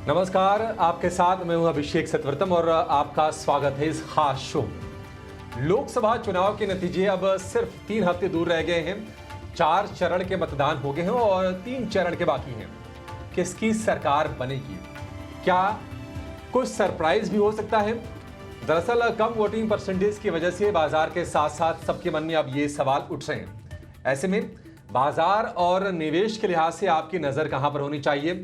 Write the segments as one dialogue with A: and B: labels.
A: नमस्कार, आपके साथ मैं हूं अभिषेक सतवर्तम और आपका स्वागत है इस खास शो में। लोकसभा चुनाव के नतीजे अब सिर्फ 3 हफ्ते दूर रह गए हैं। 4 चरण के मतदान हो गए हैं और 3 चरण के बाकी हैं। किसकी सरकार बनेगी? क्या कुछ सरप्राइज भी हो सकता है? दरअसल कम वोटिंग परसेंटेज की वजह से बाजार के साथ साथ सबके मन में अब ये सवाल उठ रहे हैं। ऐसे में बाजार और निवेश के लिहाज से आपकी नजर कहां पर होनी चाहिए?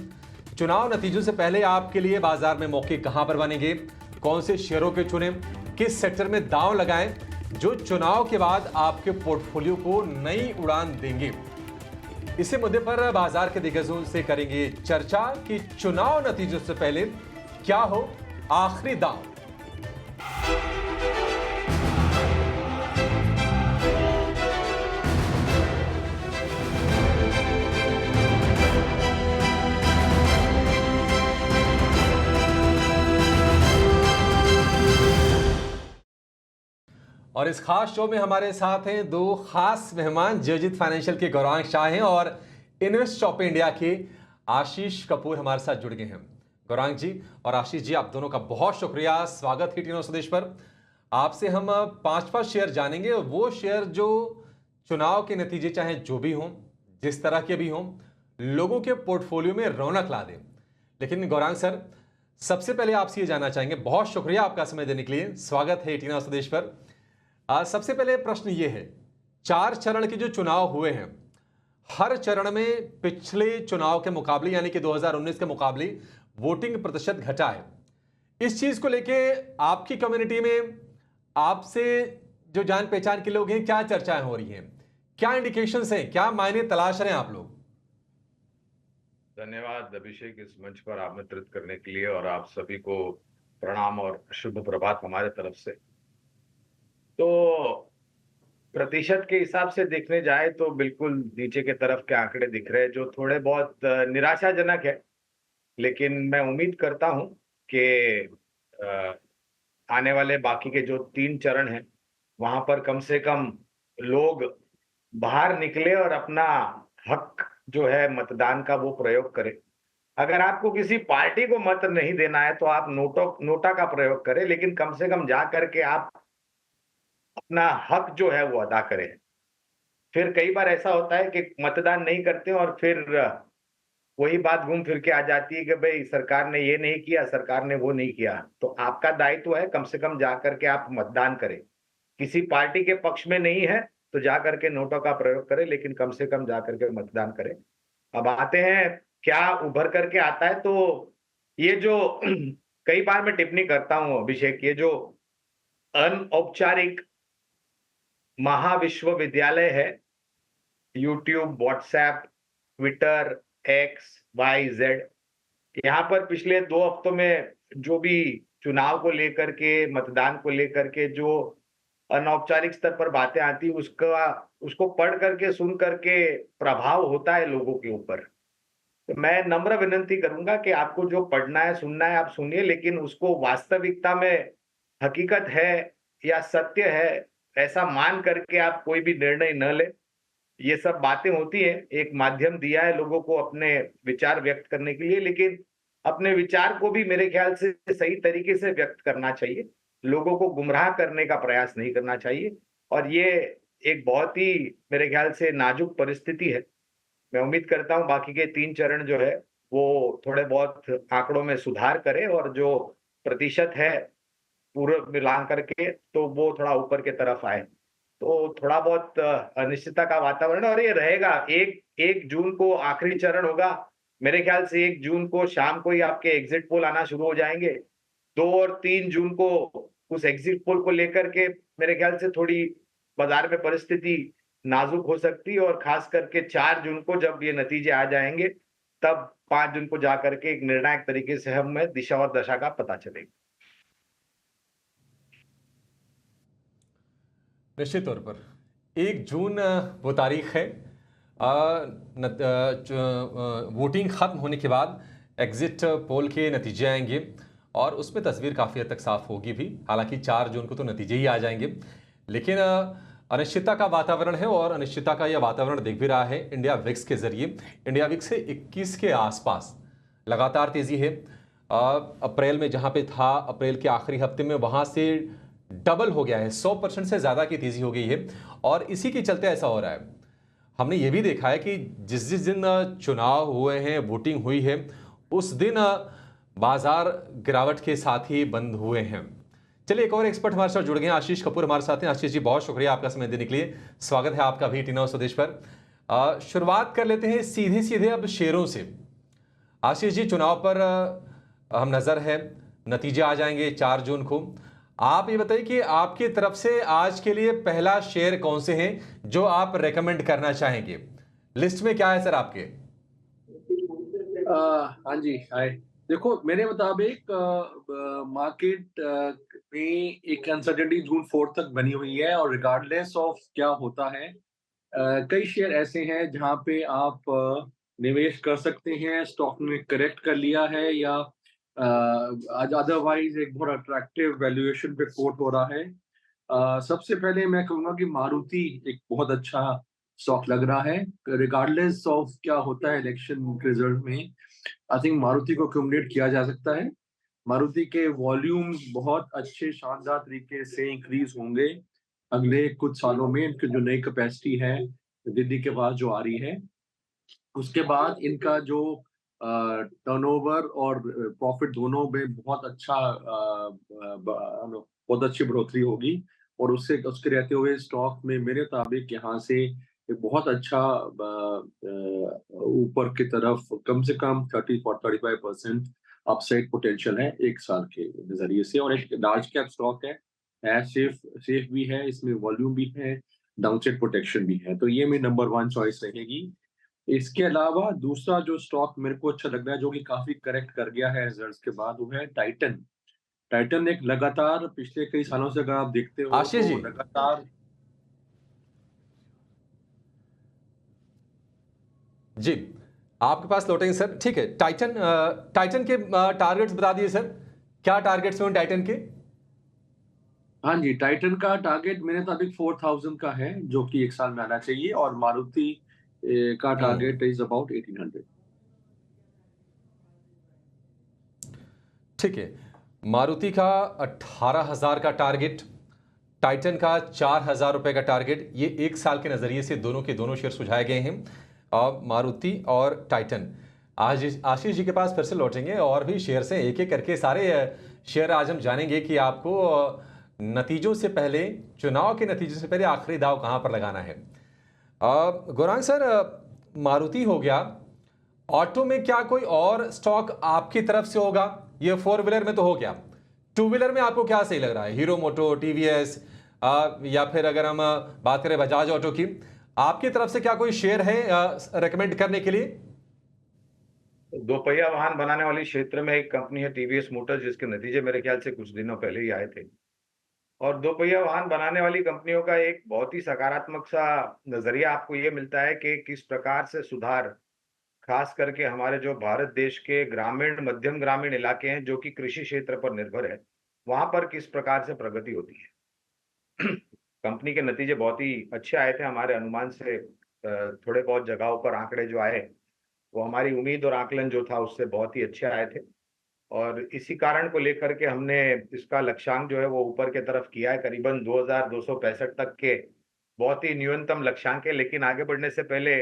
A: चुनाव नतीजों से पहले आपके लिए बाजार में मौके कहां पर बनेंगे? कौन से शेयरों के चुनें? किस सेक्टर में दांव लगाएं जो चुनाव के बाद आपके पोर्टफोलियो को नई उड़ान देंगे? इसी मुद्दे पर बाजार के दिग्गजों से करेंगे चर्चा कि चुनाव नतीजों से पहले क्या हो आखिरी दांव। और इस खास शो में हमारे साथ हैं 2 खास मेहमान। जयजीत फाइनेंशियल के गौरांग शाह हैं और इन्वेस्ट शॉप इंडिया के आशीष कपूर हमारे साथ जुड़ गए हैं। गौरांग जी और आशीष जी, आप दोनों का बहुत शुक्रिया। स्वागत है टीनो स्वदेश पर। आपसे हम 5 शेयर जानेंगे, वो शेयर जो चुनाव के नतीजे चाहे जो भी हों, जिस तरह के भी हों, लोगों के पोर्टफोलियो में रौनक ला दें। लेकिन गौरांग सर, सबसे पहले आपसे ये जानना चाहेंगे, बहुत शुक्रिया आपका समय देने के लिए। स्वागत है टीनो स्वदेश पर। सबसे पहले प्रश्न ये है, 4 चरण के जो चुनाव हुए हैं, हर चरण में पिछले चुनाव के मुकाबले यानी कि 2019 के मुकाबले वोटिंग प्रतिशत घटा है। इस चीज को लेके आपकी कम्युनिटी में आपसे जो जान पहचान के लोग हैं, क्या चर्चाएं हो रही हैं? क्या इंडिकेशंस हैं? क्या मायने तलाश रहे हैं आप लोग?
B: धन्यवाद अभिषेक, इस मंच पर आमंत्रित करने के लिए, और आप सभी को प्रणाम और शुभ प्रभात हमारे तरफ से। तो प्रतिशत के हिसाब से देखने जाए तो बिल्कुल नीचे के तरफ के आंकड़े दिख रहे हैं, जो थोड़े बहुत निराशाजनक है। लेकिन मैं उम्मीद करता हूं कि आने वाले बाकी के जो 3 चरण हैं, वहां पर कम से कम लोग बाहर निकले और अपना हक जो है मतदान का वो प्रयोग करें। अगर आपको किसी पार्टी को मत नहीं देना है तो आप नोटा का प्रयोग करें, लेकिन कम से कम जा करके आप अपना हक जो है वो अदा करें। फिर कई बार ऐसा होता है कि मतदान नहीं करते और फिर वही बात घूम फिर के आ जाती है कि भाई सरकार ने ये नहीं किया, सरकार ने वो नहीं किया। तो आपका दायित्व है कम से कम जा करके आप मतदान करें। किसी पार्टी के पक्ष में नहीं है तो जा करके नोटों का प्रयोग करें, लेकिन कम से कम जा करके मतदान करें। अब आते हैं क्या उभर करके आता है। तो ये जो कई बार मैं टिप्पणी करता हूं अभिषेक, ये जो अनौपचारिक महाविश्वविद्यालय है, YouTube, WhatsApp, Twitter, X, Y, Z, यहाँ पर पिछले 2 हफ्तों में जो भी चुनाव को लेकर के, मतदान को लेकर के जो अनौपचारिक स्तर पर बातें आती, उसको पढ़ करके, सुन करके प्रभाव होता है लोगों के ऊपर। तो मैं नम्र विनंती करूंगा कि आपको जो पढ़ना है, सुनना है, आप सुनिए, लेकिन उसको वास्तविकता में हकीकत है या सत्य है ऐसा मान करके आप कोई भी निर्णय न लें। ये सब बातें होती हैं, एक माध्यम दिया है लोगों को अपने विचार व्यक्त करने के लिए, लेकिन अपने विचार को भी मेरे ख्याल से सही तरीके से व्यक्त करना चाहिए। लोगों को गुमराह करने का प्रयास नहीं करना चाहिए। और ये एक बहुत ही मेरे ख्याल से नाजुक परिस्थिति है। मैं उम्मीद करता हूं बाकी के 3 चरण जो है वो थोड़े बहुत आंकड़ों में सुधार करें और जो प्रतिशत है पूरे मिला करके तो वो थोड़ा ऊपर की तरफ आए। तो थोड़ा बहुत अनिश्चितता का वातावरण, और ये रहेगा। 1 जून को आखिरी चरण होगा। मेरे ख्याल से 1 जून को शाम को ही आपके एग्जिट पोल आना शुरू हो जाएंगे। 2 और 3 जून को उस एग्जिट पोल को लेकर के मेरे ख्याल से थोड़ी बाजार में परिस्थिति नाजुक हो सकती है, और खास करके 4 जून को जब ये नतीजे आ जाएंगे, तब 5 जून को जाकर के एक निर्णायक तरीके से हमें दिशा और दशा का पता चलेगा।
A: निश्चित तौर पर 1 जून वो तारीख है। वोटिंग खत्म होने के बाद एग्जिट पोल के नतीजे आएंगे और उसमें तस्वीर काफ़ी हद तक साफ होगी भी। हालांकि 4 जून को तो नतीजे ही आ जाएंगे, लेकिन अनिश्चितता का वातावरण है और अनिश्चितता का यह वातावरण दिख भी रहा है इंडिया विक्स के जरिए। इंडिया विक्स से 21 के आसपास लगातार तेजी है। अप्रैल में जहां पे था, अप्रैल के आखिरी हफ्ते में वहां से डबल हो गया है, 100% से ज़्यादा की तेज़ी हो गई है। और इसी के चलते ऐसा हो रहा है। हमने ये भी देखा है कि जिस जिस दिन चुनाव हुए हैं, वोटिंग हुई है, उस दिन बाजार गिरावट के साथ ही बंद हुए हैं। चलिए, एक और एक्सपर्ट हमारे साथ जुड़ गए हैं, आशीष कपूर हमारे साथ हैं। आशीष जी, बहुत शुक्रिया आपका समय देने के लिए। स्वागत है आपका भी टीना स्वदेश पर। शुरुआत कर लेते हैं सीधे सीधे अब शेयरों से। आशीष जी, चुनाव पर हम नज़र है, नतीजे आ जाएंगे 4 जून को। आप ये बताइए कि आपकी तरफ से आज के लिए पहला शेयर कौन से हैं जो आप रेकमेंड करना चाहेंगे? लिस्ट में क्या है सर आपके?
C: हाँ जी, हाय। देखो, मेरे मुताबिक मार्केट में एक अनसर्टेनिटी जून 4 तक बनी हुई है और रिगार्डलेस ऑफ क्या होता है, कई शेयर ऐसे हैं जहाँ पे आप निवेश कर सकते हैं। स्टॉक ने करेक्ट कर लिया है या आज अदरवाइज एक बहुत अट्रैक्टिव वैल्यूएशन पे कोट हो रहा है। सबसे पहले मैं कहूँगा कि मारुति एक बहुत अच्छा स्टॉक लग रहा है रिगार्डलेस ऑफ क्या होता है इलेक्शन रिजल्ट में। आई थिंक मारुति को अकोमोडेट किया जा सकता है। मारुति के वॉल्यूम बहुत अच्छे शानदार तरीके से इंक्रीज होंगे अगले कुछ सालों में। इनकी जो नई कैपेसिटी है दिल्ली के पास जो आ रही है, उसके बाद इनका जो टर्नओवर और प्रॉफिट दोनों में बहुत अच्छा बहुत अच्छी बढ़ोतरी होगी और उससे उसके रहते हुए स्टॉक में मेरे मुताबिक यहाँ से एक बहुत अच्छा ऊपर की तरफ कम से कम 30-35% अपसाइड पोटेंशियल है एक साल के नजरिए से। और एक लार्ज कैप स्टॉक है सेफ भी है, इसमें वॉल्यूम भी है, डाउनसाइड प्रोटेक्शन भी है, तो ये मेरी नंबर 1 चॉइस रहेगी। इसके अलावा दूसरा जो स्टॉक मेरे को अच्छा लग रहा है जो कि काफी करेक्ट कर गया है रिजल्ट्स के बाद, वो है टाइटन। टाइटन एक लगातार पिछले कई सालों से अगर आप देखते हो
A: आशीष जी,
C: तो लगातार
A: जी, आपके पास लौटेंगे सर। ठीक है, टाइटन के टारगेट्स बता दिए सर, क्या टारगेट्स हैं टाइटन के?
C: हाँ जी, टाइटन का टारगेट मेरे मुताबिक 4000 का है जो कि एक साल में आना चाहिए और मारुति का टारगेट इज अबाउट 1800।
A: ठीक है, मारुति का 18,000 का टारगेट, टाइटन का 4,000 रुपए का टारगेट। ये एक साल के नज़रिए से दोनों के दोनों शेयर सुझाए गए हैं, मारुति और टाइटन। आज आशीष जी के पास फिर से लौटेंगे और भी शेयर से एक एक करके सारे शेयर आज हम जानेंगे कि आपको नतीजों से पहले, चुनाव के नतीजों से पहले आखिरी दाव कहां पर लगाना है। गौरांग सर, मारुति हो गया, ऑटो में क्या कोई और स्टॉक आपकी तरफ से होगा? ये 4 व्हीलर में तो हो गया, 2 व्हीलर में आपको क्या सही लग रहा है? हीरो मोटो, टीवीएस, या फिर अगर हम बात करें बजाज ऑटो की, आपकी तरफ से क्या कोई शेयर है रेकमेंड करने के लिए?
B: दो पहिया वाहन बनाने वाली क्षेत्र में एक कंपनी है टीवीएस मोटर्स, जिसके नतीजे मेरे ख्याल से कुछ दिनों पहले ही आए थे। और दो पहिया वाहन बनाने वाली कंपनियों का एक बहुत ही सकारात्मक सा नजरिया आपको ये मिलता है कि किस प्रकार से सुधार, खास करके हमारे जो भारत देश के ग्रामीण, मध्यम ग्रामीण इलाके हैं जो कि कृषि क्षेत्र पर निर्भर है, वहां पर किस प्रकार से प्रगति होती है। कंपनी के नतीजे बहुत ही अच्छे आए थे हमारे अनुमान से। थोड़े बहुत जगहों पर आंकड़े जो आए वो हमारी उम्मीद और आकलन जो था उससे बहुत ही अच्छे आए थे। और इसी कारण को लेकर के हमने इसका लक्ष्यांक जो है वो ऊपर की तरफ किया है, करीबन 2265 तक के बहुत ही न्यूनतम लक्ष्यांक है। लेकिन आगे बढ़ने से पहले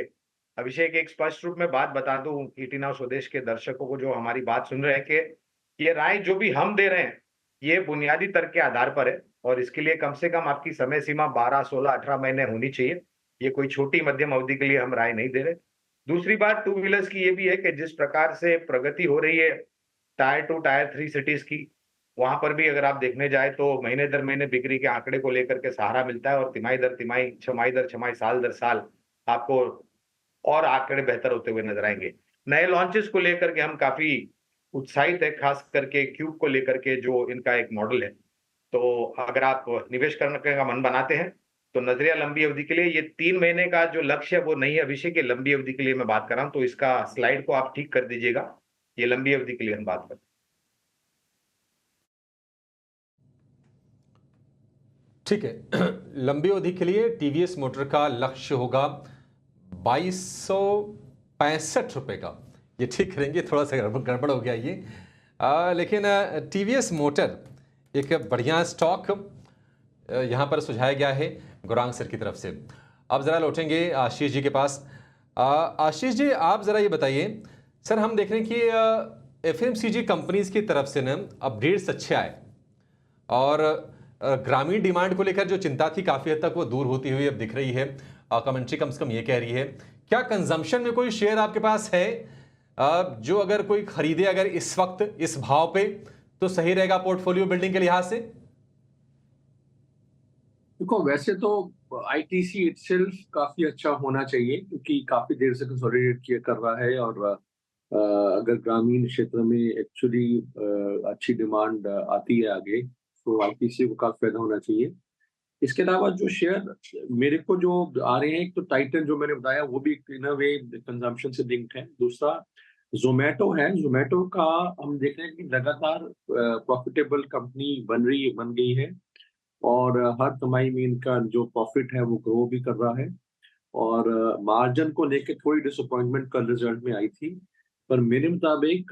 B: अभिषेक, एक स्पष्ट रूप में बात बता दूं ईटी नाउ स्वदेश के दर्शकों को जो हमारी बात सुन रहे हैं, कि ये राय जो भी हम दे रहे हैं ये बुनियादी तर्क के आधार पर है और इसके लिए कम से कम आपकी समय सीमा 12, 16, 18 महीने होनी चाहिए। ये कोई छोटी मध्यम अवधि के लिए हम राय नहीं दे रहे। दूसरी बात टू व्हीलर्स की ये भी है कि जिस प्रकार से प्रगति हो रही है टायर 2, टायर 3 सिटीज की, वहां पर भी अगर आप देखने जाए तो महीने दर महीने बिक्री के आंकड़े को लेकर के सहारा मिलता है और तिमाही दर तिमाही, छमाही दर छमाही, साल दर साल आपको और आंकड़े बेहतर होते हुए नजर आएंगे। नए लॉन्चेस को लेकर के हम काफी उत्साहित है, खास करके क्यूब को लेकर के जो इनका एक मॉडल है। तो अगर आप निवेश करने का मन बनाते हैं तो नजरिया लंबी अवधि के लिए, ये 3 महीने का जो लक्ष्य है वो नहीं है अभिषेक, ये लंबी अवधि के लिए मैं बात कर रहा हूं। तो इसका स्लाइड को आप ठीक कर दीजिएगा, ये लंबी अवधि के लिए हम बात करते हैं।
A: ठीक है, लंबी अवधि के लिए टीवीएस मोटर का लक्ष्य होगा 2265 रुपए का। ये ठीक करेंगे, थोड़ा सा गड़बड़ हो गया ये। लेकिन टीवीएस मोटर एक बढ़िया स्टॉक यहाँ पर सुझाया गया है गौरांग सर की तरफ से। अब ज़रा लौटेंगे आशीष जी के पास। आशीष जी, आप ज़रा ये बताइए सर, हम देख रहे हैं कि एफएमसीजी कंपनीज़ की तरफ से ना अपडेट्स अच्छे आए और ग्रामीण डिमांड को लेकर जो चिंता थी काफ़ी हद तक वो दूर होती हुई अब दिख रही है। कमेंट्री कम से कम ये कह रही है, क्या कंजम्पशन में कोई शेयर आपके पास है जो अगर कोई खरीदे अगर इस वक्त इस भाव पे तो सही रहेगा पोर्टफोलियो बिल्डिंग के लिहाज से?
C: देखो, वैसे तो आईटीसी इटसेल्फ काफी अच्छा होना चाहिए क्योंकि काफी देर से कंसोलिडेट किया कर रहा है और अगर ग्रामीण क्षेत्र में एक्चुअली अच्छी डिमांड आती है आगे तो आईटीसी को काफी फायदा होना चाहिए। इसके अलावा जो शेयर मेरे को जो आ रहे हैं, एक तो टाइटन जो मैंने बताया वो भी इन अ वे कंजम्पशन से लिंक्ड है। दूसरा जोमेटो है। जोमेटो का हम देख रहे हैं कि लगातार प्रॉफिटेबल कंपनी बन गई है और हर तिमाही में इनका जो प्रॉफिट है वो ग्रो भी कर रहा है और मार्जिन को लेके थोड़ी डिसअपॉइंटमेंट कल रिजल्ट में आई थी। पर मेरे मुताबिक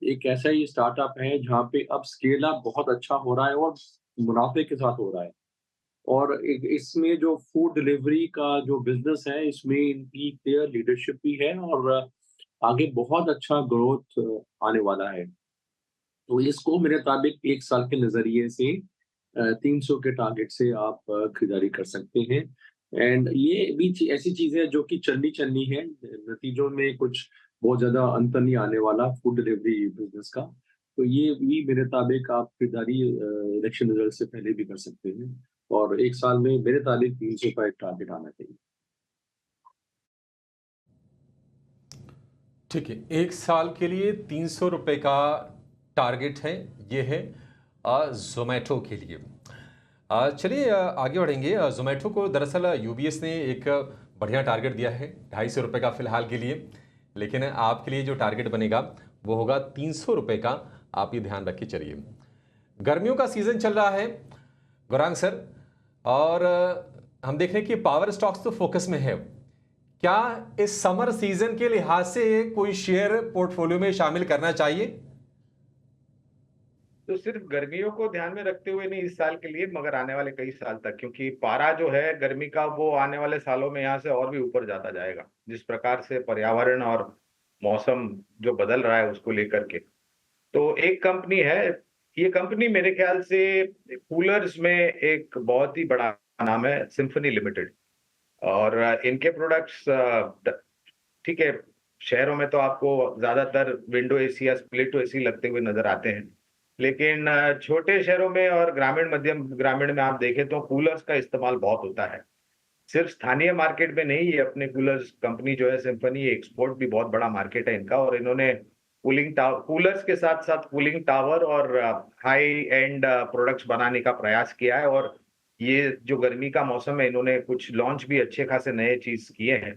C: एक ऐसा ही स्टार्टअप है जहाँ पे अब स्केल अप बहुत अच्छा हो रहा है और मुनाफे के साथ हो रहा है। और इसमें जो फूड डिलीवरी का जो बिजनेस है इसमें इनकी क्लियर लीडरशिप भी है और आगे बहुत अच्छा ग्रोथ आने वाला है। तो इसको मेरे मुताबिक 1 साल के नज़रिए से 300 के टारगेट से आप खरीदारी कर सकते हैं। एंड ये भी ऐसी चीज़ है जो कि चलनी है, नतीजों में कुछ बहुत ज़्यादा अंतर नहीं आने वाला फूड डिलीवरी बिजनेस का। तो ये भी मेरे मुताबिक आप खरीदारी इलेक्शन रिजल्ट से पहले भी कर सकते हैं और 1 साल में मेरे मुताबिक 300 का एक टारगेट आना चाहिए।
A: ठीक है, 1 साल के लिए 300 रुपए का टारगेट है, ये है ज़ोमैटो के लिए। चलिए आगे बढ़ेंगे। ज़ोमैटो को दरअसल यूबीएस ने एक बढ़िया टारगेट दिया है 250 रुपये का फ़िलहाल के लिए, लेकिन आपके लिए जो टारगेट बनेगा वो होगा 300 रुपये का। आप ये ध्यान रख के चलिए। गर्मियों का सीज़न चल रहा है गौरांग सर, और हम देख रहे हैं कि पावर स्टॉक्स तो फोकस में है। क्या इस समर सीजन के लिहाज से कोई शेयर पोर्टफोलियो में शामिल करना चाहिए?
B: तो सिर्फ गर्मियों को ध्यान में रखते हुए नहीं इस साल के लिए, मगर आने वाले कई साल तक, क्योंकि पारा जो है गर्मी का वो आने वाले सालों में यहाँ से और भी ऊपर जाता जाएगा, जिस प्रकार से पर्यावरण और मौसम जो बदल रहा है उसको लेकर के। तो एक कंपनी है, ये कंपनी मेरे ख्याल से कूलर्स में एक बहुत ही बड़ा नाम है, सिम्फनी लिमिटेड। और इनके प्रोडक्ट्स ठीक है, शहरों में तो आपको ज्यादातर विंडो एसी या स्प्लिट एसी लगते हुए नजर आते हैं, लेकिन छोटे शहरों में और ग्रामीण मध्यम ग्रामीण में आप देखें तो कूलर्स का इस्तेमाल बहुत होता है। सिर्फ स्थानीय मार्केट में नहीं, ये अपने कूलर्स कंपनी जो है सिम्फनी, एक्सपोर्ट भी बहुत बड़ा मार्केट है इनका, और इन्होंने कूलर्स के साथ साथ कूलिंग टावर और हाई एंड प्रोडक्ट्स बनाने का प्रयास किया है। और ये जो गर्मी का मौसम है, इन्होंने कुछ लॉन्च भी अच्छे खासे नए चीज किए हैं।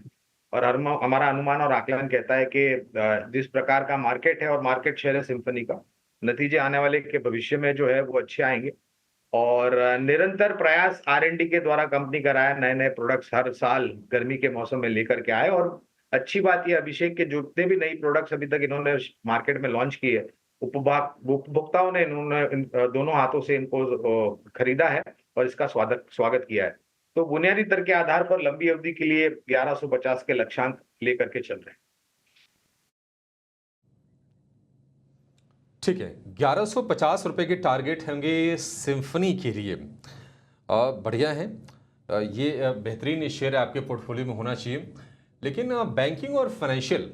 B: और हमारा अनुमान और आकलन कहता है कि जिस प्रकार का मार्केट है और मार्केट शेयर है सिम्फनी का, नतीजे आने वाले के भविष्य में जो है वो अच्छे आएंगे। और निरंतर प्रयास आर&डी के द्वारा कंपनी कर रहा है, नए नए प्रोडक्ट्स हर साल गर्मी के मौसम में लेकर के आए। और अच्छी बात ये अभिषेक के जितने भी नई प्रोडक्ट्स अभी तक इन्होंने मार्केट में लॉन्च की है, उपभोक्ताओं ने इन्होंने दोनों हाथों से इनको खरीदा है और इसका स्वागत किया है। तो बुनियादी दर के आधार पर लंबी अवधि के लिए 1150 के लक्ष्यांक लेकर के चल रहे हैं।
A: ठीक है, 1150 रुपए के टारगेट होंगे सिम्फनी के लिए। बढ़िया है, ये बेहतरीन शेयर आपके पोर्टफोलियो में होना चाहिए। लेकिन बैंकिंग और फाइनेंशियल,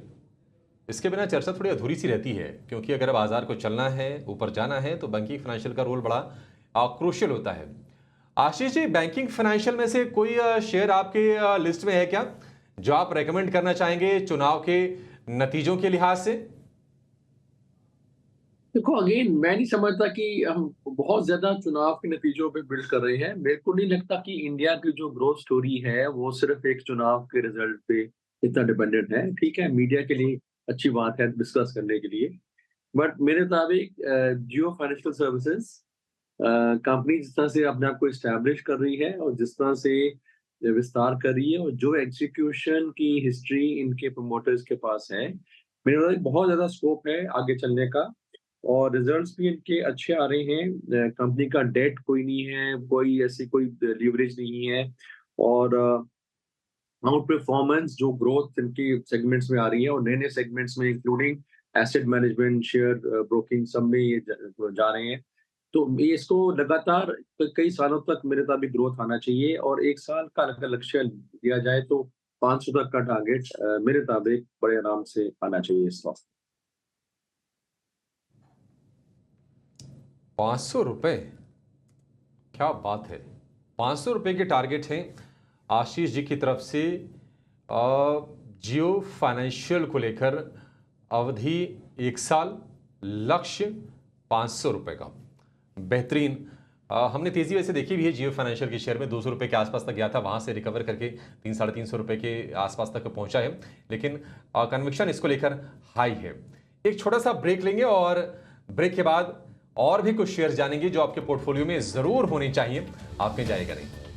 A: इसके बिना चर्चा थोड़ी अधूरी सी रहती है, क्योंकि अगर बाजार को चलना है, ऊपर जाना है, तो बैंकिंग फाइनेंशियल का रोल बड़ा क्रूशियल होता है। आशीष जी, बैंकिंग फाइनेंशियल में से कोई शेयर आपके लिस्ट में है क्या जो आप रेकमेंड करना चाहेंगे चुनाव के नतीजों के लिहाज से?
C: देखो, अगेन मैं नहीं समझता कि हम बहुत ज्यादा चुनाव के नतीजों पे बिल्ड कर रहे हैं। मेरे को नहीं लगता कि इंडिया की जो ग्रोथ स्टोरी है वो सिर्फ एक चुनाव के रिजल्ट पे इतना डिपेंडेंट है। ठीक है, मीडिया के लिए अच्छी बात है डिस्कस करने के लिए, बट मेरे मुताबिक जियो फाइनेंशियल सर्विसेज कंपनी जिस तरह से अपने आप को इस्टेब्लिश कर रही है और जिस तरह से विस्तार कर रही है और जो एग्जीक्यूशन की हिस्ट्री इनके प्रमोटर्स के पास है, मेरे मुताबिक बहुत ज्यादा स्कोप है आगे चलने का। और रिजल्ट्स भी इनके अच्छे आ रहे हैं। कंपनी का डेट कोई नहीं है, कोई ऐसी कोई लीवरेज नहीं है, और आउट परफॉर्मेंस जो ग्रोथ इनकी सेगमेंट्स में आ रही है और नए-नए सेगमेंट्स में including asset management, share broking, सब में ये जा रहे हैं। तो ये इसको लगातार कई सालों तक मेरे मुताबिक ग्रोथ आना चाहिए, और 1 साल का अगर लक्ष्य दिया जाए तो 500 तक का टारगेट मेरे मुताबिक बड़े आराम से आना चाहिए इस वक़्त।
A: ₹500, क्या बात है। ₹500 के टारगेट हैं आशीष जी की तरफ से जियो फाइनेंशियल को लेकर। अवधि 1 साल, लक्ष्य ₹500 का। बेहतरीन। हमने तेजी वैसे देखी भी है जियो फाइनेंशियल के शेयर में, ₹200 के आसपास तक गया था, वहां से रिकवर करके 300-350 के आसपास तक पहुंचा है, लेकिन कन्विक्शन इसको लेकर हाई है। एक छोटा सा ब्रेक लेंगे और ब्रेक के बाद और भी कुछ शेयर जानेंगे जो आपके पोर्टफोलियो में जरूर होने चाहिए। आप कहीं जाएगा नहीं।